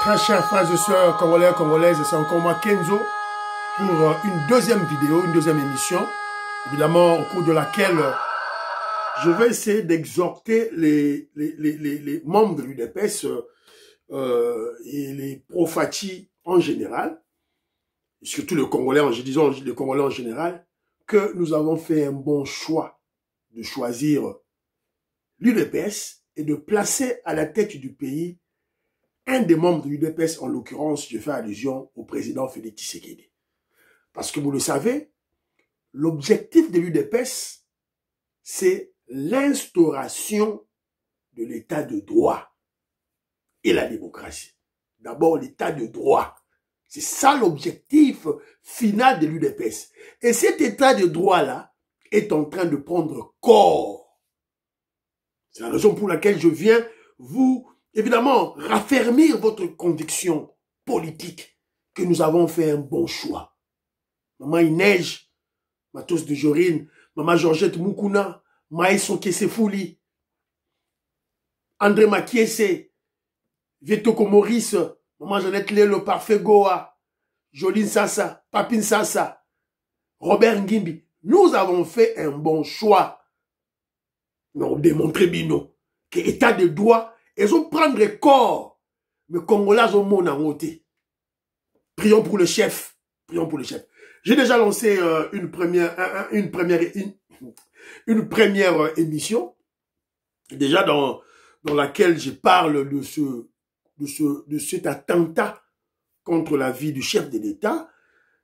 Très chers frères et sœurs congolais, congolaises, c'est encore moi Kenzo pour une deuxième vidéo, une deuxième émission, évidemment au cours de laquelle je vais essayer d'exhorter les membres de l'UDPS et les pro-Fachi en général, et surtout les Congolais, disons les Congolais en général, que nous avons fait un bon choix de choisir l'UDPS et de placer à la tête du pays un des membres de l'UDPS, en l'occurrence, je fais allusion au président Félix Tshisekedi. Parce que vous le savez, l'objectif de l'UDPS, c'est l'instauration de l'état de droit et la démocratie. D'abord, l'état de droit. C'est ça l'objectif final de l'UDPS. Et cet état de droit-là est en train de prendre corps. C'est la raison pour laquelle je viens vous, évidemment, raffermir votre conviction politique que nous avons fait un bon choix. Maman Inej, Matos de Jorine, Maman Georgette Moukouna, Maïson Kessefouli, André Makiese, Vietoko Maurice, Maman Jeannette Lelo Parfait Goa, Joline Sassa, Papine Sassa, Robert Ngimbi. Nous avons fait un bon choix. Nous avons démontré bino que l'état de droit, ils ont prendre corps. Mais Congolais ont mon amoté. Prions pour le chef. Prions pour le chef. J'ai déjà lancé une première émission, déjà dans laquelle je parle de cet attentat contre la vie du chef de l'État.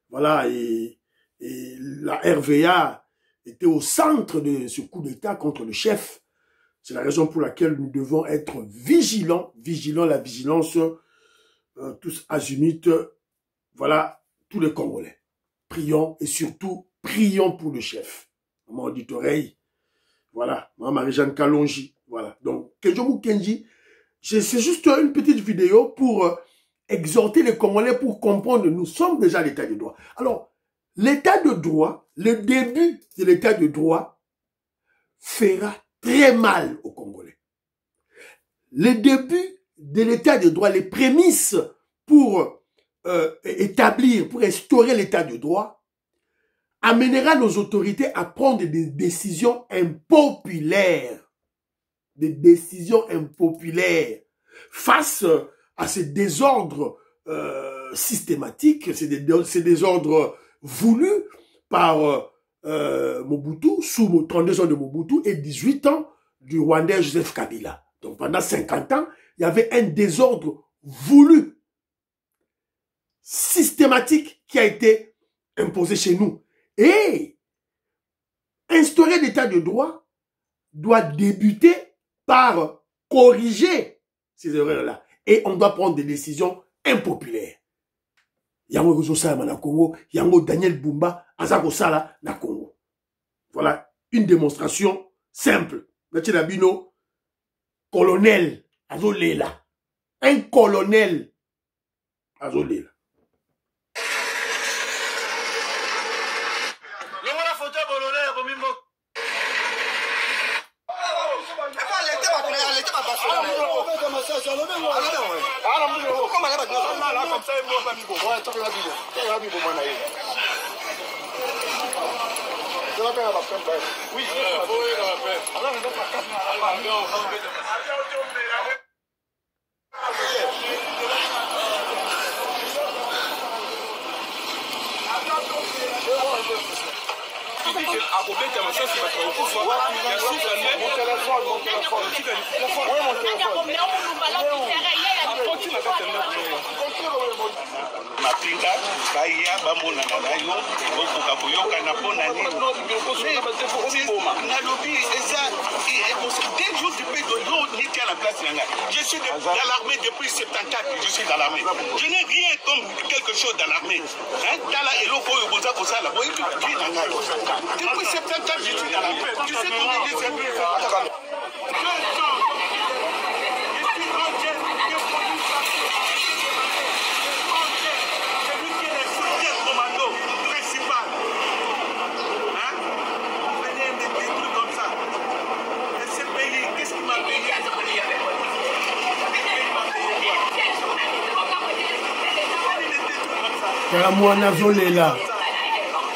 Voilà, et la RVA était au centre de ce coup d'État contre le chef. C'est la raison pour laquelle nous devons être vigilants, la vigilance, tous azimuts, voilà, tous les Congolais. Prions et surtout, prions pour le chef. Maman Audit Oreille, voilà, Maman Marie-Jeanne Kalonji, voilà. Donc, Kenjo Kenji, c'est juste une petite vidéo pour exhorter les Congolais pour comprendre que nous sommes déjà à l'état de droit. Alors, l'état de droit, le début de l'état de droit fera très mal aux Congolais. Le début de l'état de droit, les prémices pour établir, pour instaurer l'état de droit, amènera nos autorités à prendre des décisions impopulaires. Des décisions impopulaires face à ces désordres systématiques, ces désordres voulus par Mobutu, sous 32 ans de Mobutu et 18 ans du Rwandais Joseph Kabila. Donc pendant 50 ans, il y avait un désordre voulu, systématique, qui a été imposé chez nous. Et instaurer l'état de droit doit débuter par corriger ces erreurs-là. Et on doit prendre des décisions impopulaires. Yango Rososala na Congo, Yango Daniel Bumba, Azako Sala na Congo. Voilà une démonstration simple. Bino, colonel Azolela. Un colonel Azolela. Oui, Mapinga, Kaya, Bambona, Nanayo, Okoka Boyoka, Napona, Nalobi, dès que je peux de l'eau, ni à la place, je suis dans l'armée depuis 74, je suis dans l'armée. Je n'ai rien comme quelque chose dans l'armée. Tala et l'eau, Boza, Boza, la Boy, depuis 74, je suis dans l'armée. Tu sais combien de services qu'est-ce qui m'a payé? Tala mwana zolela.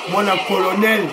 Mwana colonel.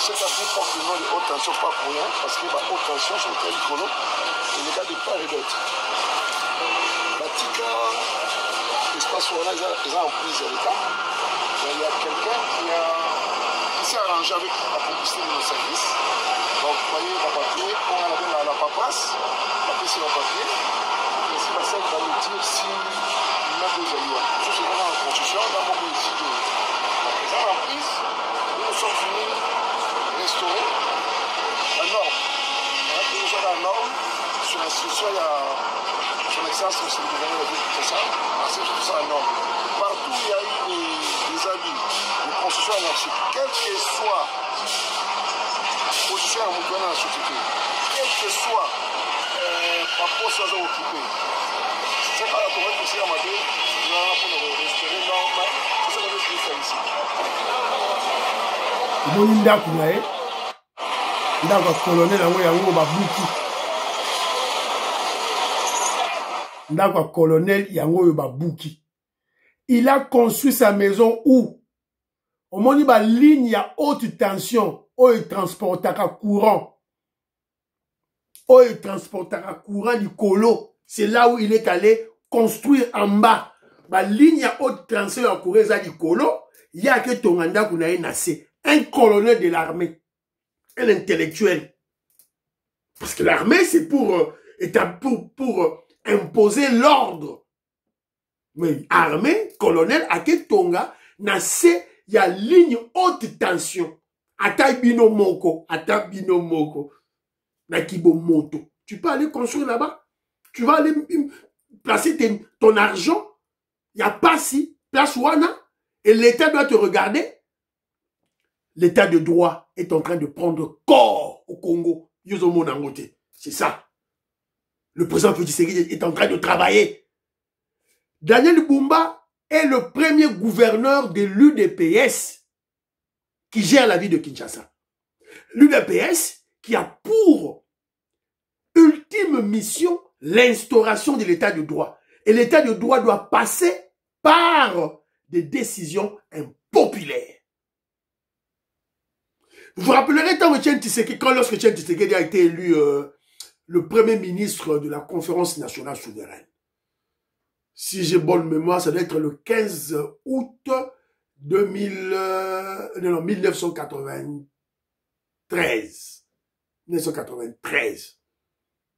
Cette avenue porte le nom de haute tension, pas pour rien, parce que la haute tension, c'est très rigolo, et les gars de part et d'autre. La TICA, l'espace où on a, ils ont en prise l'État. Il y a quelqu'un qui s'est arrangé avec la publicité de nos services. Donc, vous voyez, le papier, on a la paperasse, papier sur le papier, et si la scène va nous dire si il met deux ailleurs. Je suis vraiment en construction, on a beaucoup ici de la en prise, nous sommes venus restaurer la norme. Nous sommes la norme, sur l'institution, il y a son excellence, c'est le gouvernement de tout ça, c'est tout ça la norme. Partout il y a eu des avis de construction anarchique, quelle que soit la position à dans la société, quel que soit la poste qu'ils ont occupé. C'est pas la tournée que c'est à Madé, nous allons pour nous restaurer norme, c'est ça qu'on veut faire ici. Moni ndako na ye ndako colonel yango babuki ndako colonel yango babuki. Il a construit sa maison où au moni ba ligne ya haute tension oyo transportaka courant likolo. C'est là où il est allé construire en bas ba ligne ya haute tension ya courant za likolo ya ke tonganda kuna ye nase. Un colonel de l'armée, un intellectuel. Parce que l'armée, c'est pour imposer l'ordre. Mais armée, colonel, à Ketonga, il y a ligne haute tension. Ata bino moko, nakibo moto. Tu peux aller construire là-bas. Tu vas aller placer ton argent. Il n'y a pas si, place wana, et l'État doit te regarder. L'état de droit est en train de prendre corps au Congo. C'est ça. Le président Félix Tshisekedi est en train de travailler. Daniel Bumba est le premier gouverneur de l'UDPS qui gère la ville de Kinshasa. L'UDPS qui a pour ultime mission l'instauration de l'état de droit. Et l'état de droit doit passer par des décisions impopulaires. Vous vous rappellerez lorsque Etienne Tshisekedi a été élu le premier ministre de la conférence nationale souveraine. Si j'ai bonne mémoire, ça doit être le 15 août 1993. 1993.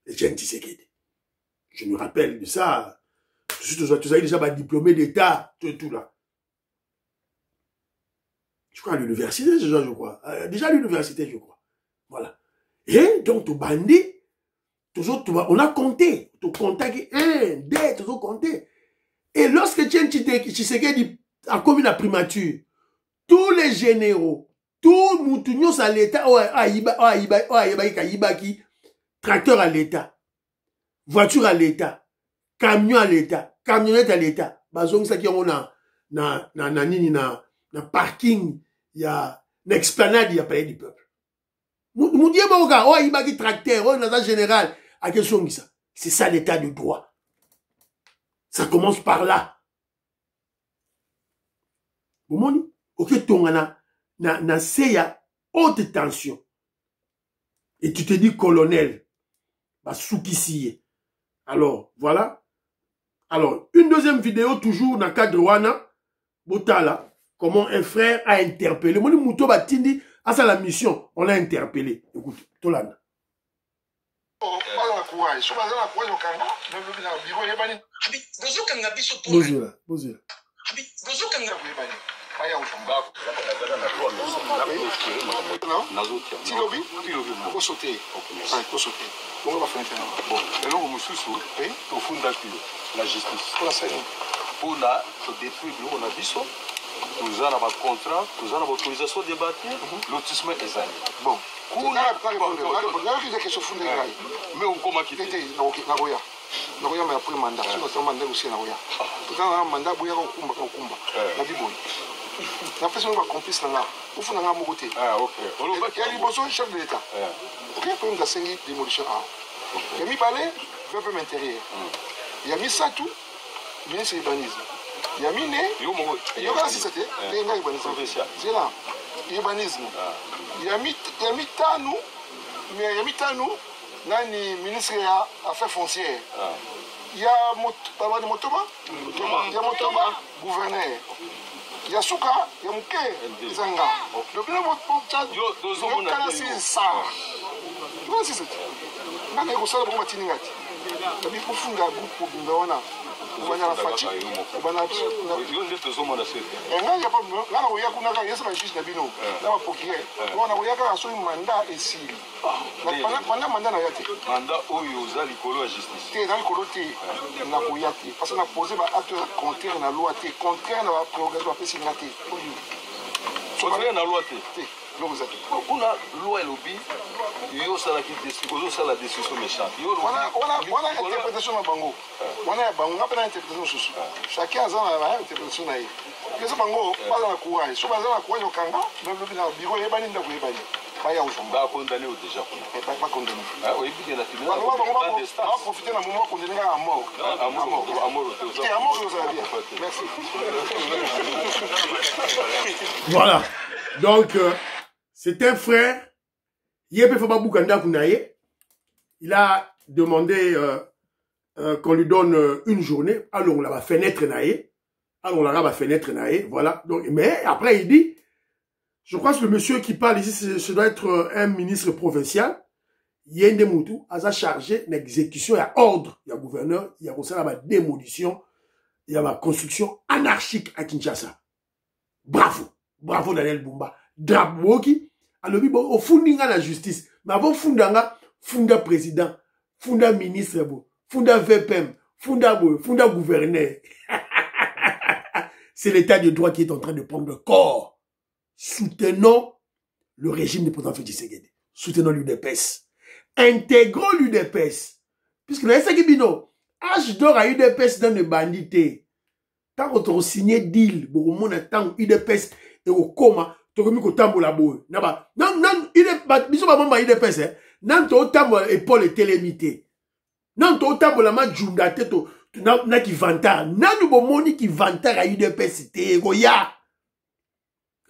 Etienne Tshisekedi. Je me rappelle de ça. Tu savais déjà diplômé d'État, tout là. Je crois à l'université, je crois. Déjà à l'université, je crois. Voilà. Et donc, tout bandit, on a compté. Tout compté, 1, 2, tout compté. Et lorsque Etienne Tshisekedi a commis la primature, tous les généraux, tout Moutounios à l'État, tracteur à l'État, voiture à l'État, camion à l'État, camionnette à l'État, bazong ça qui on a na parking, il y a une explanade, il y a palais du peuple. Moudie Boga, oh, il y a un tracteur, oh, l'agent général, à quel son ça? C'est ça l'état de droit. Ça commence par là. Vous voyez? Ok, ton na seya haute tension. Et tu te dis colonel, bah soukisiye. Alors, voilà. Alors, une deuxième vidéo, toujours dans le cadre Wana, Botala, comment un frère a interpellé. Moni Mouto Batindi, à ça la mission, on l'a interpellé. Écoute, Tolana. La justice. pour détruire le on a biso. Nous avons un contrat, nous avons l'autorisation de bâtir, lotissement est allé. Bon. Mais on commence à quitter. Nagoya mais après mandat, c'est un mandat aussi Nagoya. Tout un mandat boya au kumba. La Bible. La personne va complice là. Au fond dans mon côté. Ah OK. Il y a besoin chef de l'État. OK, pour une gasengi démolition. Il y a mis balai, peuple intérieur. Il y a mis ça tout, ministre urbanisme. Il y a mis né, il y a aussi c'était, il y a urbanisme. C'est là. Urbanisme. Il y a mis Tanou, mais il y a mis Tanou. Nani ministre des Affaires foncières. Il y a Motoba, gouverneur. Il y a Souka, il y a Mouké, Zanga. Le plan de Kalasi ça. Tu vois si c'est. Nani est au salon pour Matiningati. Il y a beaucoup de groupes pour Bindawana. Il y a la Fati. Il y a la Fati. Il y a mandat ici. Pendant mandat na yate. Mandat où il y a l'écolo à justice. T'es dans l'écolo t'es na koyate parce qu'on a posé un acte contraire na loi t'es contraire na prérogative à péché ngate. Contraire na loi t'es. On a loi et lobby. Il y a ça la décision méchante. On a interprétation na bango. On a bango on a interprétation sous. Chacun a sa interprétation na. Que ça bango pas dans la courage. So pas dans la courage au kanga, même le bureau est banni ndako ebani. Pas ya usomba. Ba condamné au déjà. Pas condamné. Ah oui, puis il y a la tribunal. On va profiter d'un moment condamné à mort. À mort. À mort, vous allez bien. Merci. Voilà. Donc, c'est un frère. Yépe Fababou-Kanda Kounaye. Il a demandé qu'on lui donne une journée. Alors, on l'a fait naître naïe. Alors, on l'a fait naître naïe. Voilà. Donc, mais après, il dit, je crois que le monsieur qui parle ici, ce doit être un ministre provincial. Yende Moutou a chargé l'exécution, il y a ordre, il y a gouverneur, il y a aussi la démolition, il y a la construction anarchique à Kinshasa. Bravo. Bravo Daniel Bumba. Draboki. Alors, au fundinga la justice. Mais avant fundanga, funda président, funda ministre, funda VPM, funda gouverneur. C'est l'état de droit qui est en train de prendre le corps. Soutenons le régime du président Félix Tshisekedi. Soutenons l'UDPS. Intégrons l'UDPS. Puisque le SAGBino, âge d'or à UDPS dans le bandité. Tant qu'on a signé deal, bon, on a tant UDPS et au coma, tu as mis au tambour la boue. Non, bisous, maman, UDPS, hein. Non, tu as tambour épaule et télémité. Non, tu as tambour la main jundate, tu n'as qui vantar. Non, nous, bon, moni qui vantar à UDPS, t'es égoïa.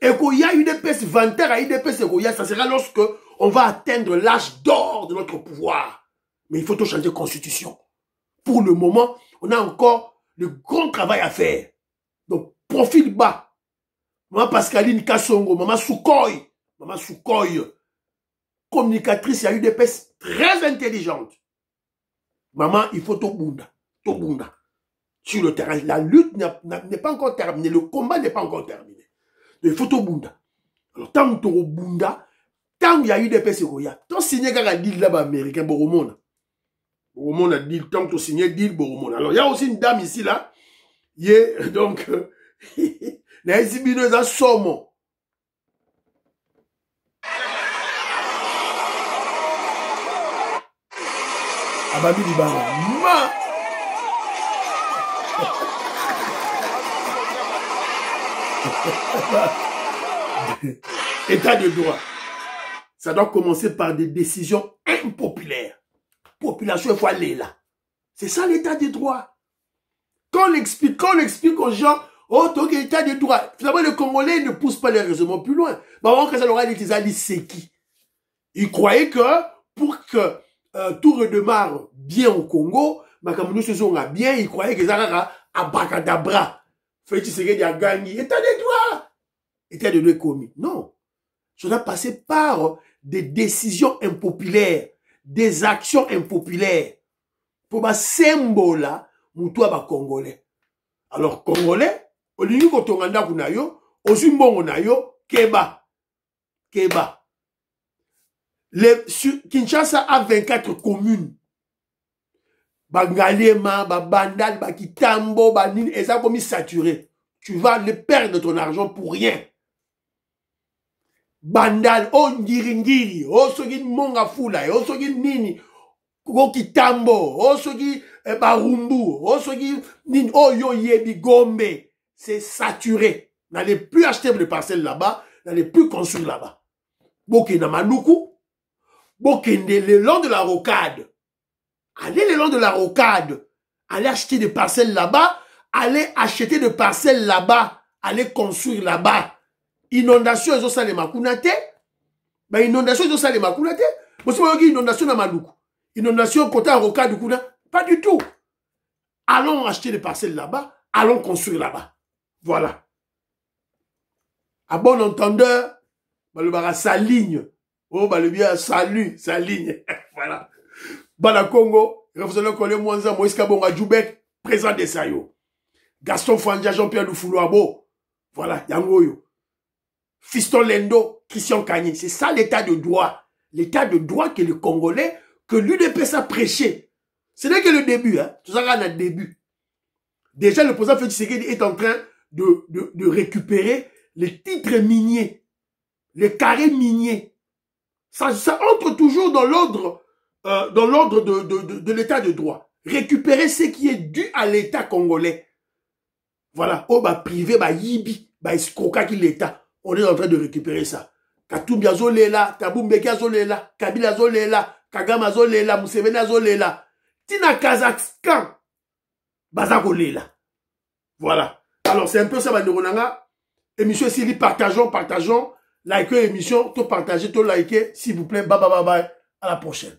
Égoïa, UDPS, vantar à UDPS, égoïa, ça sera lorsque on va atteindre l'âge d'or de notre pouvoir. Mais il faut tout changer de constitution. Pour le moment, on a encore de grands travail à faire. Donc, profil bas. Maman Pascaline Kassongo, maman Soukoy, communicatrice, il y a eu des pèses très intelligentes. Maman, il faut tout bunda. Sur le terrain, la lutte n'est pas encore terminée, le combat n'est pas encore terminé. Donc, il faut tout bunda. Alors, tant que tu bunda, tant qu'il y a eu des pèses, tant signé un deal là-bas américain, Boromona a dit, tant que tu signé deal, Boromona. Alors, il y a aussi une dame ici, là, donc, na ezibino za somo. Ababi libanga. État de droit. Ça doit commencer par des décisions impopulaires. Population, il faut aller là. C'est ça l'état de droit. Quand on explique aux gens, oh, donc état de droit. Finalement, les Congolais ne poussent pas les raisonnements plus loin. Bah, quand ça leur a dit c'est qui? Ils croyaient que pour que tout redémarre bien au Congo, bah, comme nous se sont bien, ils croyaient que ça va abracadabra. Félix Tshisekedi a gagné. État de droit. État de droit commis. Non. Ça doit passer par des décisions impopulaires, des actions impopulaires. Pour ma symbole, moutoua ba Congolais. Alors, Congolais, au lieu de Tonganda Kunayo, au Zimbongo Nayo, Keba. Kinshasa a 24 communes. Bangalema, Bandal, Kitambo, Banine, et ça comme saturé. Tu vas le perdre ton argent pour rien. Bandal, oh Ngiri, oh Sogi Monga Fula, oh Sogi Nini, oh Kitambo, oh Sogi Barumbu, oh Sogi Nini, oh Yo Yebi Gombe. C'est saturé. N'allez plus acheter des parcelles là-bas, n'allez plus construire là-bas. Bokena Manuku, Bokende le long de la rocade. Allez le long de la rocade. Allez acheter des parcelles là-bas, allez acheter des parcelles là-bas, allez construire là-bas. Inondation, ils ont ça les makunate. Ben inondation, ils ont ça les makunate. Moi, c'est inondation dans Maluku. Inondation côté à rocade kuna. Pas du tout. Allons acheter des parcelles là-bas, allons construire là-bas. Voilà. À bon entendeur, le bara sa ligne. Oh, le bien, salut, sa ligne. Voilà. Bana Congo, Révolutionnaire Colé Mwanza, Moïse Kabonga Djoubek, présent de Sayo. Gaston Fanja, Jean-Pierre Lufoulouabo. Voilà, Yangoyo. Fiston Lendo, Christian Kanye. C'est ça l'état de droit. L'état de droit que le Congolais, que l'UDPS a prêché. Ce n'est que le début, hein. Tout ça, on a le début. Déjà, le président Félix Tshisekedi est en train de récupérer les titres miniers, les carrés miniers. Ça entre toujours dans l'ordre de l'état de droit. Récupérer ce qui est dû à l'état congolais. Voilà. Oh, bah, privé, bah, yibi, bah, escroquat qui l'état. On est en train de récupérer ça. Katumbi azolela, Tabumbeki azolela, Kabila azolela, Kagame azolela, Museveni azolela. Tina Kazakhstan, bazakolela. Voilà. Alors, c'est un peu ça, Banderonanga. Émission ici, partageons. Likez l'émission, tout partagez, tout likez. S'il vous plaît, bye bye bye bye. À la prochaine.